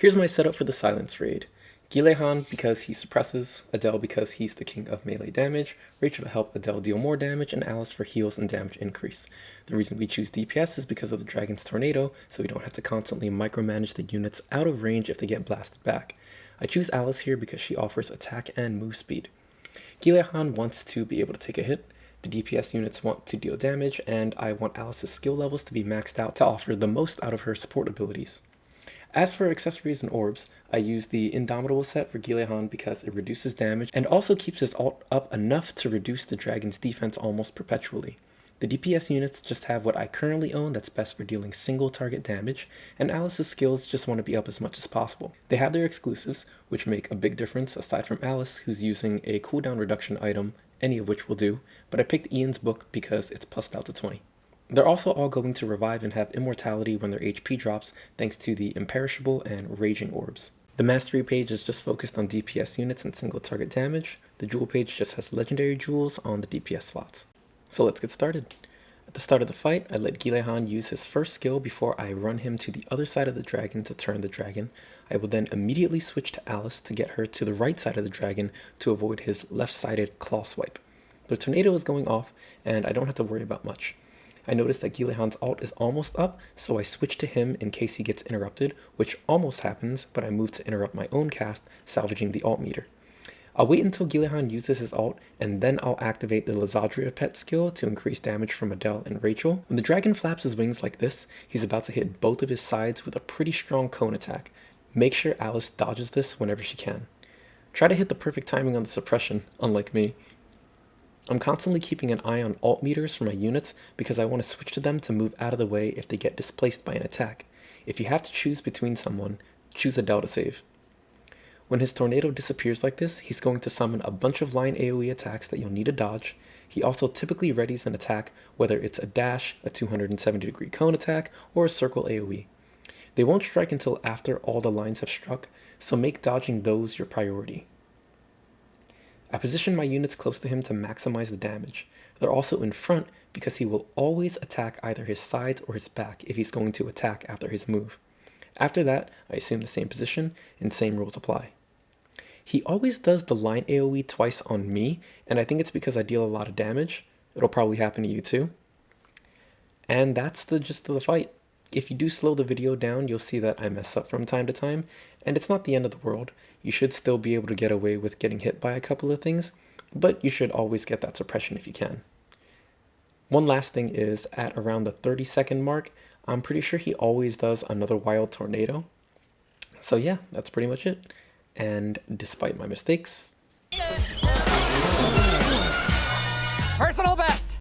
Here's my setup for the Silence raid. Gilehan because he suppresses, Adele because he's the king of melee damage, Rachel to help Adele deal more damage, and Alice for heals and damage increase. The reason we choose DPS is because of the Dragon's Tornado, so we don't have to constantly micromanage the units out of range if they get blasted back. I choose Alice here because she offers attack and move speed. Gilehan wants to be able to take a hit, the DPS units want to deal damage, and I want Alice's skill levels to be maxed out to offer the most out of her support abilities. As for accessories and orbs, I use the Indomitable set for Gilehan because it reduces damage and also keeps his ult up enough to reduce the dragon's defense almost perpetually. The DPS units just have what I currently own that's best for dealing single target damage, and Alice's skills just want to be up as much as possible. They have their exclusives, which make a big difference aside from Alice, who's using a cooldown reduction item, any of which will do, but I picked Ian's book because it's plussed out to 20. They're also all going to revive and have immortality when their HP drops thanks to the imperishable and raging orbs. The mastery page is just focused on DPS units and single target damage. The jewel page just has legendary jewels on the DPS slots. So let's get started. At the start of the fight, I let Gilehan use his first skill before I run him to the other side of the dragon to turn the dragon. I will then immediately switch to Alice to get her to the right side of the dragon to avoid his left-sided claw swipe. The tornado is going off and I don't have to worry about much. I noticed that Gilehan's ult is almost up, so I switch to him in case he gets interrupted, which almost happens, but I move to interrupt my own cast, salvaging the ult meter. I'll wait until Gilehan uses his ult, and then I'll activate the Lizadria pet skill to increase damage from Adele and Rachel. When the dragon flaps his wings like this, he's about to hit both of his sides with a pretty strong cone attack. Make sure Alice dodges this whenever she can. Try to hit the perfect timing on the suppression, unlike me. I'm constantly keeping an eye on ult meters for my units because I want to switch to them to move out of the way if they get displaced by an attack. If you have to choose between someone, choose Adele to save. When his tornado disappears like this, he's going to summon a bunch of line AoE attacks that you'll need to dodge. He also typically readies an attack, whether it's a dash, a 270-degree cone attack, or a circle AoE. They won't strike until after all the lines have struck, so make dodging those your priority. I position my units close to him to maximize the damage. They're also in front because he will always attack either his sides or his back if he's going to attack after his move. After that, I assume the same position and same rules apply. He always does the line AoE twice on me, and I think it's because I deal a lot of damage. It'll probably happen to you too. And that's the gist of the fight. If you do slow the video down, you'll see that I mess up from time to time, and it's not the end of the world. You should still be able to get away with getting hit by a couple of things, but you should always get that suppression if you can. One last thing is, at around the 30-second mark, I'm pretty sure he always does another wild tornado. So yeah, that's pretty much it. And despite my mistakes,